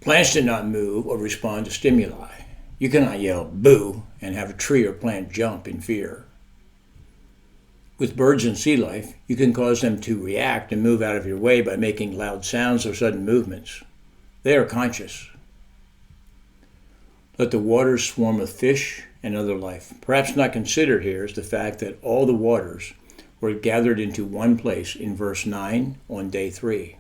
Plants do not move or respond to stimuli. You cannot yell boo and have a tree or plant jump in fear. With birds and sea life, you can cause them to react and move out of your way by making loud sounds or sudden movements. They are conscious. Let the waters swarm with fish and other life. Perhaps not considered here is the fact that all the waters were gathered into one place in verse 9 on day 3.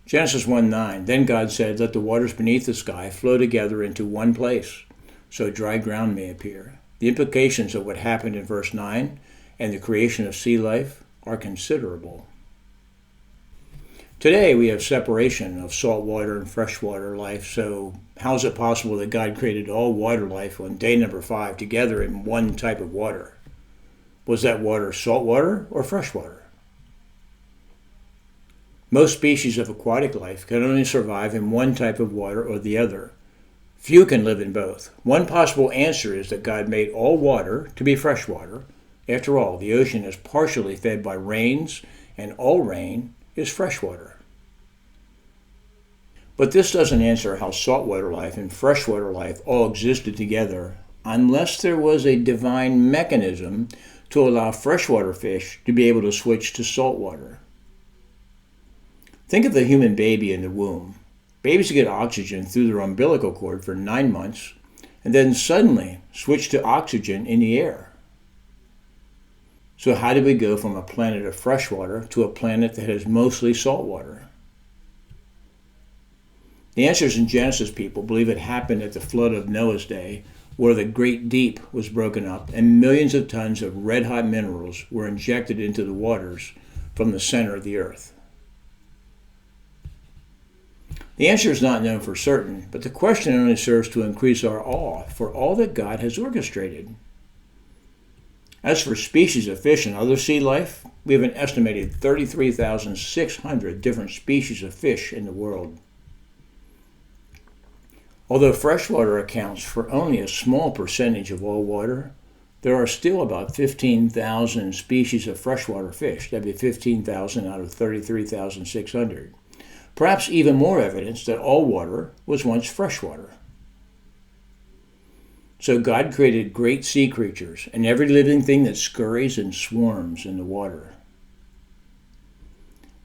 Genesis 1:9, then God said, let the waters beneath the sky flow together into one place, so dry ground may appear. The implications of what happened in verse 9 and the creation of sea life are considerable. Today we have separation of saltwater and freshwater life, so how is it possible that God created all water life on day number 5 together in one type of water? Was that water saltwater or freshwater? Most species of aquatic life can only survive in one type of water or the other. Few can live in both. One possible answer is that God made all water to be fresh water. After all, the ocean is partially fed by rains, and all rain is fresh water. But this doesn't answer how saltwater life and freshwater life all existed together unless there was a divine mechanism to allow freshwater fish to be able to switch to saltwater. Think of the human baby in the womb. Babies get oxygen through their umbilical cord for 9 months and then suddenly switch to oxygen in the air. So how did we go from a planet of freshwater to a planet that has mostly saltwater? The answers in Genesis people believe it happened at the flood of Noah's day, where the great deep was broken up and millions of tons of red-hot minerals were injected into the waters from the center of the earth. The answer is not known for certain, but the question only serves to increase our awe for all that God has orchestrated. As for species of fish and other sea life, we have an estimated 33,600 different species of fish in the world. Although freshwater accounts for only a small percentage of all water, there are still about 15,000 species of freshwater fish. That'd be 15,000 out of 33,600. Perhaps even more evidence that all water was once freshwater. So God created great sea creatures and every living thing that scurries and swarms in the water.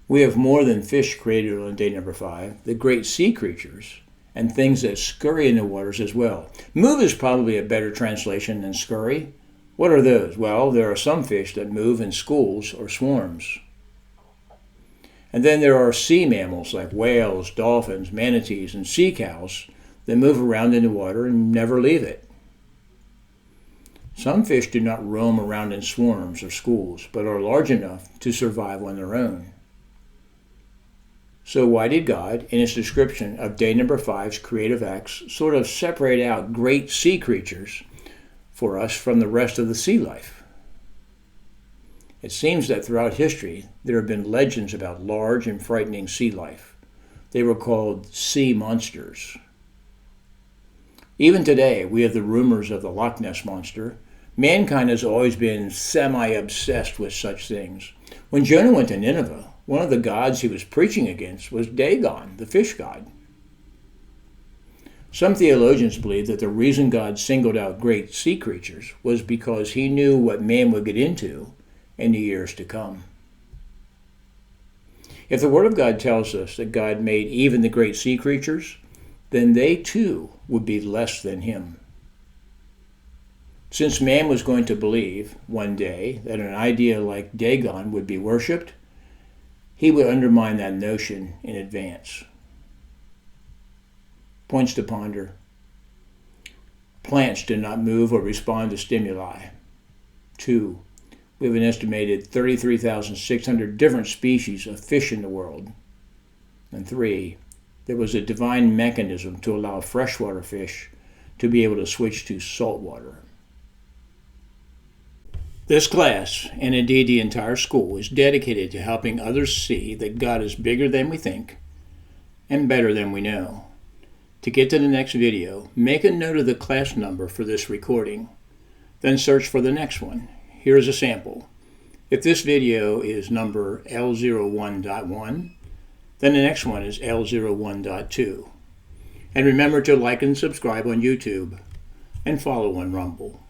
We have more than fish created on day number 5, the great sea creatures, and things that scurry in the waters as well. Move is probably a better translation than scurry. What are those? Well, there are some fish that move in schools or swarms. And then there are sea mammals like whales, dolphins, manatees, and sea cows that move around in the water and never leave it. Some fish do not roam around in swarms or schools, but are large enough to survive on their own. So why did God, in his description of day number 5's creative acts, sort of separate out great sea creatures for us from the rest of the sea life? It seems that throughout history, there have been legends about large and frightening sea life. They were called sea monsters. Even today, we have the rumors of the Loch Ness Monster. Mankind has always been semi-obsessed with such things. When Jonah went to Nineveh, one of the gods he was preaching against was Dagon, the fish god. Some theologians believe that the reason God singled out great sea creatures was because he knew what man would get into in the years to come. If the Word of God tells us that God made even the great sea creatures, then they too would be less than him. Since man was going to believe one day that an idea like Dagon would be worshipped, he would undermine that notion in advance. Points to ponder. Plants do not move or respond to stimuli. 2. We have an estimated 33,600 different species of fish in the world. And 3. There was a divine mechanism to allow freshwater fish to be able to switch to saltwater. This class, and indeed the entire school, is dedicated to helping others see that God is bigger than we think and better than we know. To get to the next video, make a note of the class number for this recording, then search for the next one. Here's a sample. If this video is number L01.1, Then the next one is L01.2. And remember to like and subscribe on YouTube and follow on Rumble.